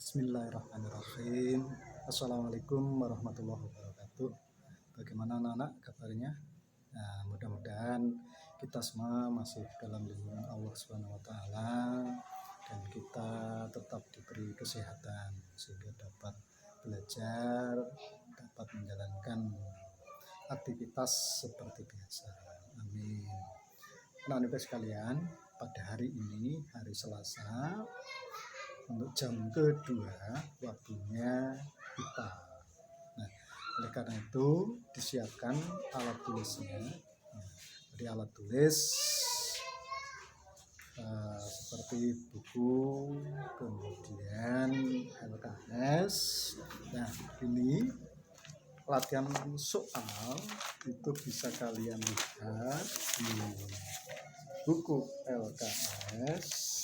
Bismillahirrahmanirrahim. Assalamualaikum warahmatullahi wabarakatuh. Bagaimana anak-anak kabarnya? Nah, mudah-mudahan kita semua masih dalam lindungan Allah Subhanahu wa taala dan kita tetap diberi kesehatan sehingga dapat belajar, dapat menjalankan aktivitas seperti biasa. Amin. Anak-anak sekalian, pada hari ini, hari Selasa, untuk jam kedua waktunya kita. Nah, oleh karena itu disiapkan alat tulisnya. Jadi alat tulis seperti buku, kemudian LKS. Nah, ini latihan soal itu bisa kalian lihat di buku LKS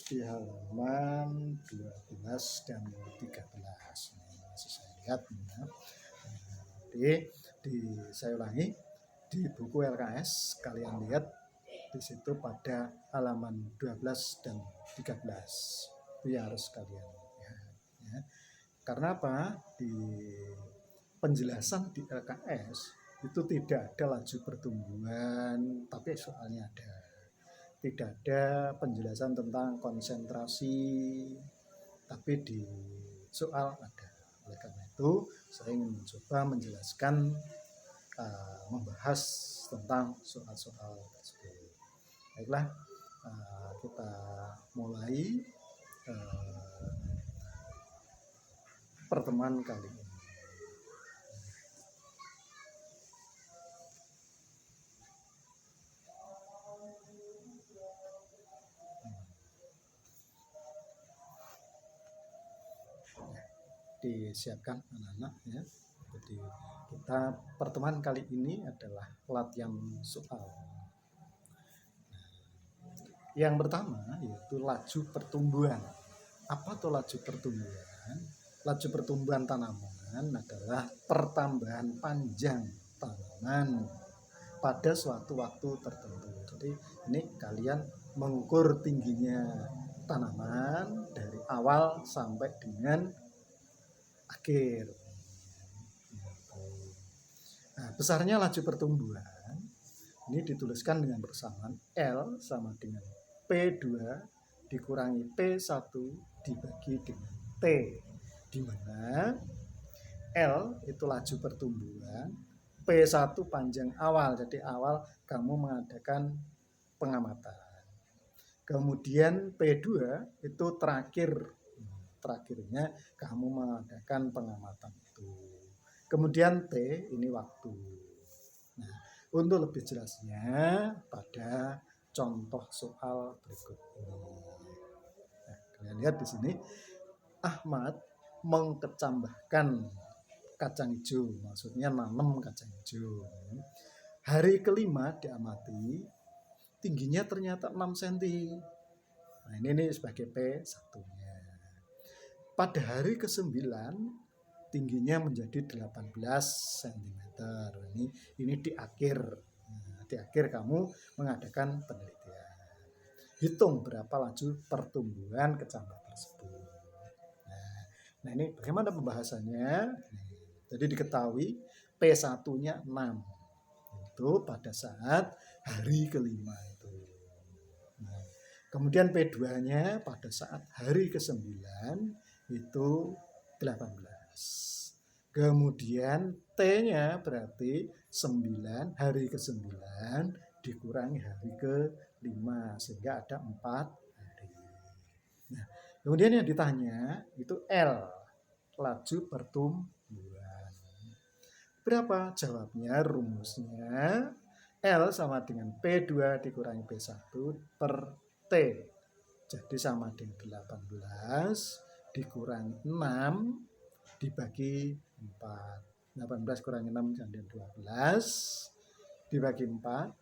di halaman 12 dan 13. Masih saya lihat ya. Jadi saya ulangi, di buku LKS kalian lihat di situ pada halaman 12 dan 13. Itu yang harus kalian lihat ya. Karena apa? Di penjelasan di LKS itu tidak ada laju pertumbuhan, tapi soalnya ada. Tidak ada penjelasan tentang konsentrasi, tapi di soal ada. Oleh karena itu, saya ingin mencoba menjelaskan, membahas tentang soal-soal tersebut. Baiklah, kita mulai pertemuan kali ini. Disiapkan anak-anak ya. Jadi kita pertemuan kali ini adalah latihan soal. Yang pertama yaitu laju pertumbuhan. Apa tuh laju pertumbuhan? Laju pertumbuhan tanaman adalah pertambahan panjang tanaman pada suatu waktu tertentu. Jadi ini kalian mengukur tingginya tanaman dari awal sampai dengan akhir. Nah, besarnya laju pertumbuhan ini dituliskan dengan persamaan L sama dengan P2 dikurangi P1 dibagi dengan T, di mana L itu laju pertumbuhan, P1 panjang awal, jadi awal kamu mengadakan pengamatan. Kemudian P2 itu terakhirnya kamu mengadakan pengamatan itu. Kemudian T ini waktu. Nah, untuk lebih jelasnya pada contoh soal berikut ini. Nah, kalian lihat di sini, Ahmad mengkecambahkan kacang hijau, maksudnya nanam kacang hijau. Hari kelima diamati, tingginya ternyata 6 cm. Nah, ini sebagai P1-nya. Pada hari ke-9 tingginya menjadi 18 cm. Ini di akhir. Nah, di akhir kamu mengadakan penelitian. Hitung berapa laju pertumbuhan kecambah tersebut. Nah, ini bagaimana pembahasannya? Jadi diketahui P1-nya 6. Itu pada saat hari kelima itu. Nah, kemudian P2-nya pada saat hari ke-9 itu 18. Kemudian T-nya berarti 9, hari ke-9 dikurangi hari ke-5 sehingga ada 4 hari. Nah, kemudian yang ditanya itu L, laju pertumbuhan. Berapa? Jawabnya rumusnya L sama dengan P2 dikurangi P1 per T. Jadi sama dengan 18 dikurangi 6 dibagi 4. 18 kurangi 6 sama dengan 12 dibagi 4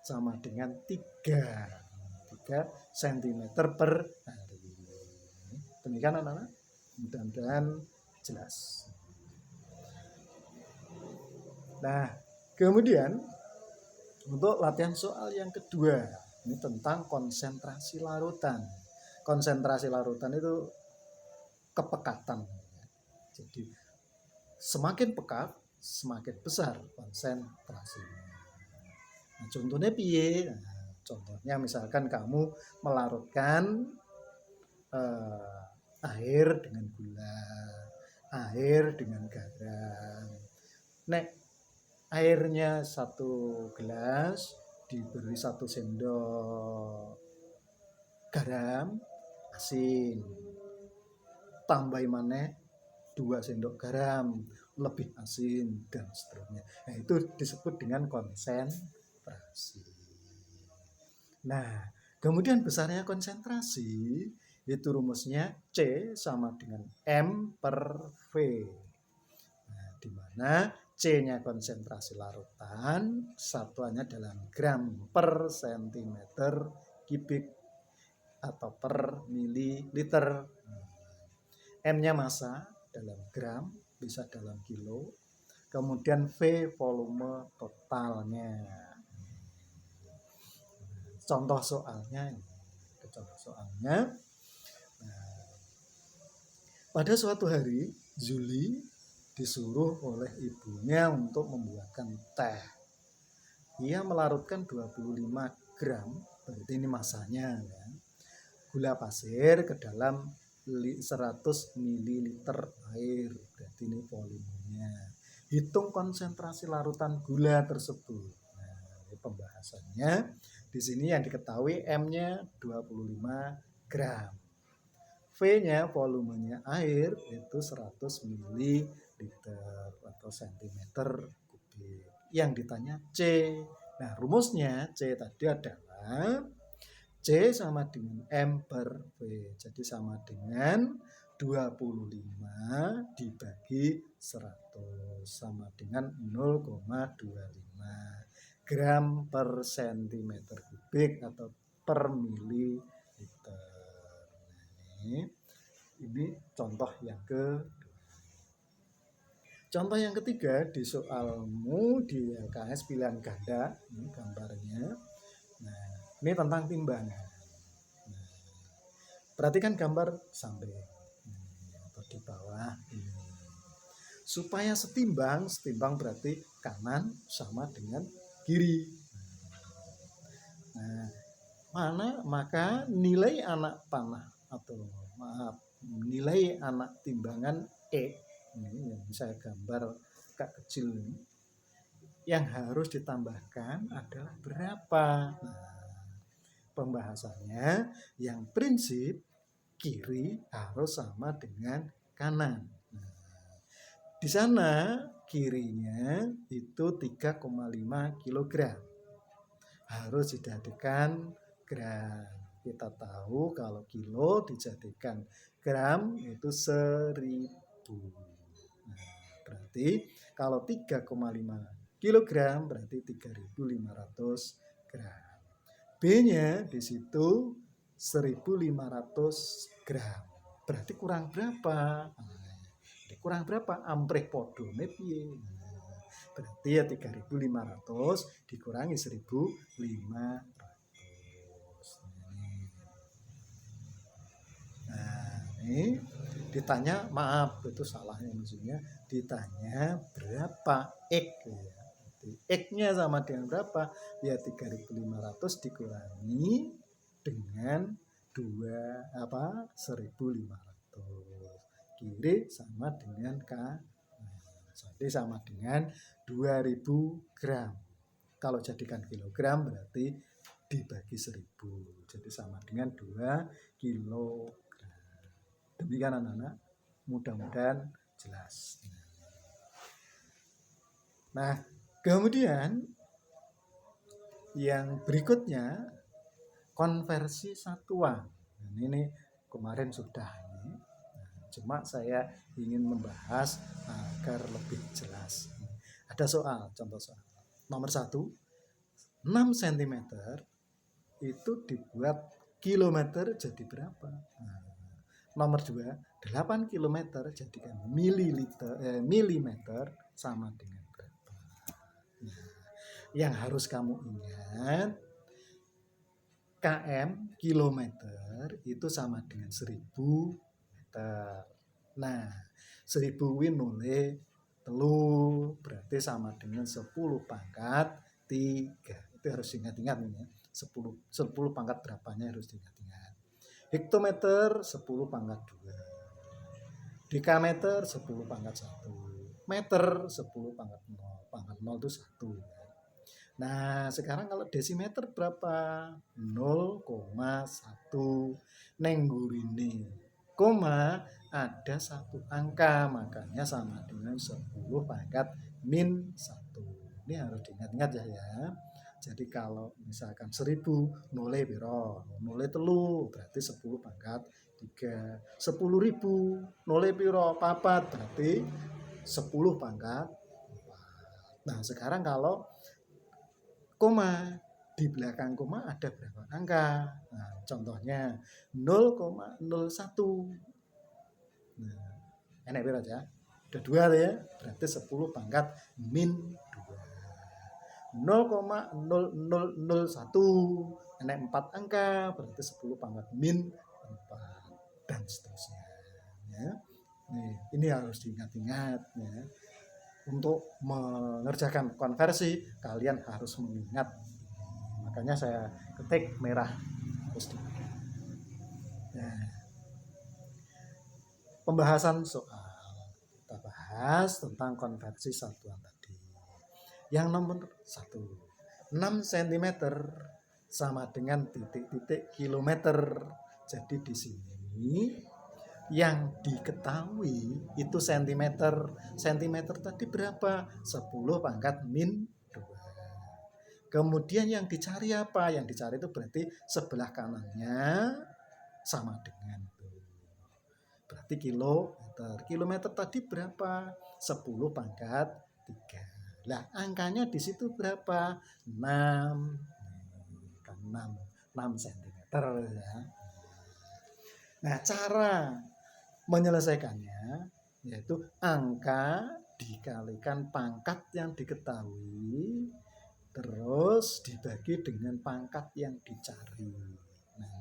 sama dengan 3 cm per hari. Demikian anak-anak, mudah-mudahan jelas. Nah, kemudian untuk latihan soal yang kedua, ini tentang konsentrasi larutan. Konsentrasi larutan itu kepekatan. Jadi semakin pekat, semakin besar konsentrasinya. Nah, contohnya piye? Nah, contohnya misalkan kamu melarutkan air dengan gula, air dengan garam. Nek airnya 1 gelas diberi 1 sendok garam asin, tambah maneh 2 sendok garam lebih asin dan seterusnya. Nah, itu disebut dengan konsentrasi. Nah, kemudian besarnya konsentrasi itu rumusnya C sama dengan M per V. Nah, di mana C-nya konsentrasi larutan, satuannya dalam gram per sentimeter kubik atau per mililiter. M-nya massa dalam gram, bisa dalam kilo. Kemudian V volume totalnya. Contoh soalnya, pada suatu hari Zuli disuruh oleh ibunya untuk membuatkan teh. Ia melarutkan 25 gram, berarti ini masanya ya, gula pasir ke dalam 100 ml air, berarti ini volumenya. Hitung konsentrasi larutan gula tersebut. Nah, ini pembahasannya. Di sini yang diketahui M-nya 25 gram. V-nya volumenya air itu 100 ml atau cm3. Yang ditanya C. Nah, rumusnya C tadi adalah C sama dengan M per V. Jadi sama dengan 25 dibagi 100 sama dengan 0,25 gram per sentimeter kubik atau per mililiter. Nah, ini contoh yang Contoh yang ketiga di soalmu di LKS pilihan ganda, ini gambarnya. Nah, ini tentang timbangan. Nah, perhatikan gambar samping atau di bawah ini. Supaya setimbang berarti kanan sama dengan kiri. Nah, maka nilai anak panah atau nilai anak timbangan E ini yang saya gambar agak kecil ini, yang harus ditambahkan adalah berapa? Nah, pembahasannya yang prinsip kiri harus sama dengan kanan. Nah, di sana kirinya itu 3,5 kg. Harus dijadikan gram. Kita tahu kalau kilo dijadikan gram itu 1000. Nah, berarti kalau 3,5 kg berarti 3.500 gram. B-nya di situ 1.500 gram. Berarti kurang berapa? Kurang berapa? Amprih podone piye? Berarti ya 3.500 dikurangi 1.500. Nah, ini ditanya, maaf itu salahnya maksudnya, ditanya berapa X ya. X-nya sama dengan berapa? Ya 3.500 dikurangi dengan 1.500. Kiri sama dengan K. Jadi sama dengan 2000 gram. Kalau jadikan kilogram berarti dibagi 1000. Jadi sama dengan 2 kilogram. Demikian anak-anak. Mudah-mudahan jelas. Nah, kemudian yang berikutnya konversi satuan. Nah, ini kemarin sudah ini. Nah, cuma saya ingin membahas agar lebih jelas. Ada soal, contoh soal. Nomor 1, 6 cm itu dibuat kilometer jadi berapa? Nah, nomor 2, 8 km jadikan milimeter sama dengan berapa? Nah, yang harus kamu ingat, km kilometer itu sama dengan 1000 meter. Nah, 1000 kuwi nole telu berarti sama dengan 10 pangkat 3. Itu harus diingat-ingat ini ya. 10 pangkat berapanya harus diingat-ingat. Hektometer 10 pangkat 2. Dekameter 10 pangkat 1. Meter 10 pangkat 0. Pangkat 0 itu 1. Nah, sekarang kalau desimeter berapa? 0,1. Neng gurine. Koma ada satu angka, makanya sama dengan 10 pangkat min 1. Ini harus diingat-ingat ya. Jadi kalau misalkan 1000 nole piro? Nole telu berarti 10 pangkat 3. 10.000 nole piro? Papat berarti 10 pangkat 4. Nah, sekarang kalau koma, di belakang koma ada berapa angka? Nah, contohnya 0,01. Nah, enak piro aja? Ada 2 ya, berarti 10 pangkat min 2. 0,0001 enak 4 angka, berarti 10 pangkat min 4 dan seterusnya ya. Ini harus diingat-ingat ya. Untuk mengerjakan konversi kalian harus mengingat. Makanya saya ketik merah harus diingat. Nah, pembahasan soal kita bahas tentang konversi satuan tadi. Yang nomor 1, 6 cm sama dengan titik-titik kilometer. Jadi di sini yang diketahui itu sentimeter. Sentimeter tadi berapa? 10 pangkat min 2. Kemudian yang dicari apa? Yang dicari itu berarti sebelah kanannya sama dengan itu. Berarti kilometer. Kilometer tadi berapa? 10 pangkat 3. Lah, angkanya di situ berapa? 6. Kan 6 cm ya. Nah, cara menyelesaikannya yaitu angka dikalikan pangkat yang diketahui terus dibagi dengan pangkat yang dicari. Nah,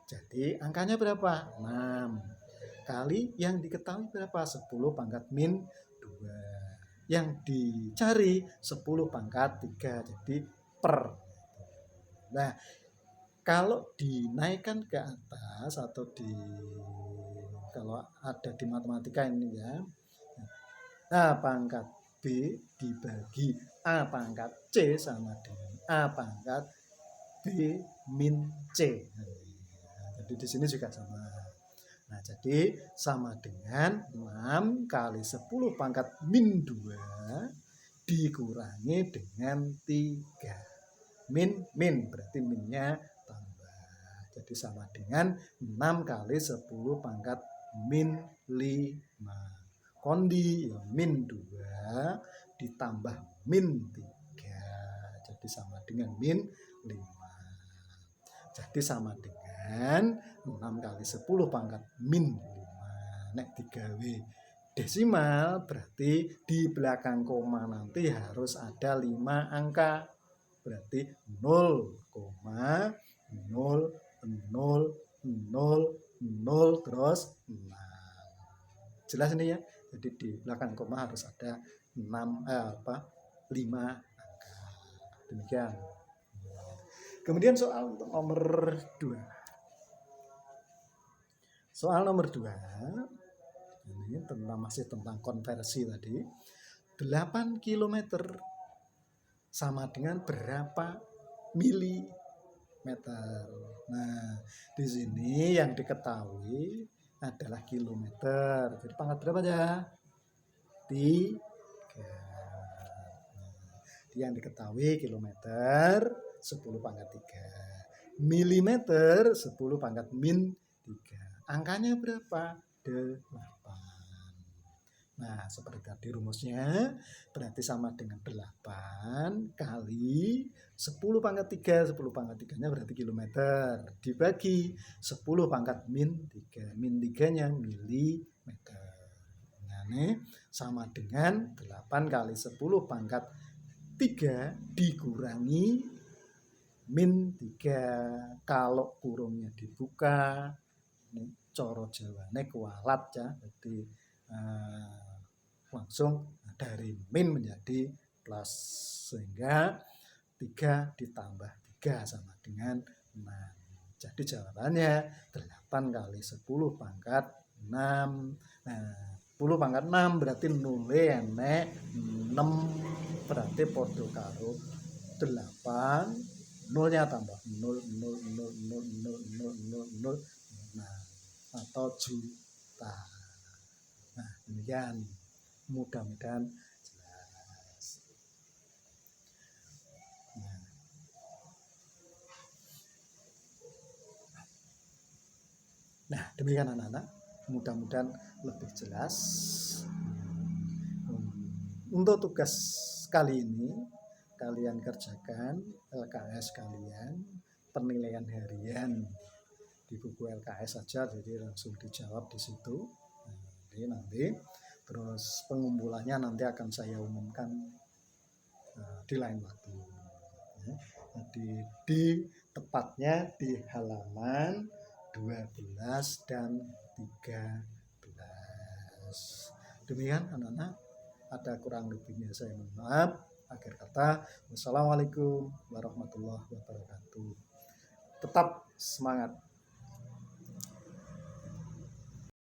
jadi angkanya berapa? 6 kali yang diketahui berapa? 10 pangkat min 2. Yang dicari 10 pangkat 3. Jadi per. Nah, kalau dinaikkan ke atas atau kalau ada di matematika ini ya, A pangkat B dibagi A pangkat C sama dengan A pangkat B min C. Nah, jadi di sini juga sama. Nah, jadi sama dengan 6 kali 10 pangkat min 2 dikurangi dengan 3. Min berarti minnya tambah. Jadi sama dengan 6 kali 10 pangkat min 5. Kondi ya min 2 ditambah min 3. Jadi sama dengan min 5. Jadi sama dengan 6 kali 10 pangkat min 5. Nek digawe desimal berarti di belakang koma nanti harus ada 5 angka. Berarti 0,0000 terus 6. Jelas ini ya. Jadi di belakang koma harus ada 5 angka. Demikian. Kemudian soal untuk nomor 2. Soal nomor 2 ini masih tentang konversi tadi. 8 km sama dengan berapa milimeter. Nah, di sini yang diketahui adalah kilometer. Jadi pangkat berapa ya? 3. Yang diketahui kilometer 10 pangkat 3. Milimeter 10 pangkat min 3. Angkanya berapa? 8. Nah, seperti tadi rumusnya berarti sama dengan 8 kali 10 pangkat 3. 10 pangkat 3-nya berarti kilometer. Dibagi 10 pangkat min 3. Min 3-nya milimeter. Nah, ini sama dengan 8 kali 10 pangkat 3 dikurangi min 3. Kalau kurungnya dibuka, coro Jawane kualat ya. Jadi langsung dari min menjadi plus, sehingga 3 ditambah 3 sama dengan 6. Jadi jawabannya 8 kali 10 pangkat 6. Nah, 10 pangkat 6 berarti nule enek 6, berarti podo karo 8, nolnya tambah 0, 0, 0, 0, 0, 0, 0, 0. Nah, atau juta. Nah, demikian. Mudah-mudahan jelas. Nah, demikian anak-anak. Mudah-mudahan lebih jelas. Untuk tugas kali ini, kalian kerjakan LKS kalian, penilaian harian di buku LKS saja, jadi langsung dijawab di situ. Nanti terus pengumpulannya nanti akan saya umumkan di lain waktu. Jadi tepatnya di halaman 12 dan 13. Demikian anak-anak, ada kurang lebihnya saya mohon maaf. Akhir kata, wassalamualaikum warahmatullahi wabarakatuh. Tetap semangat.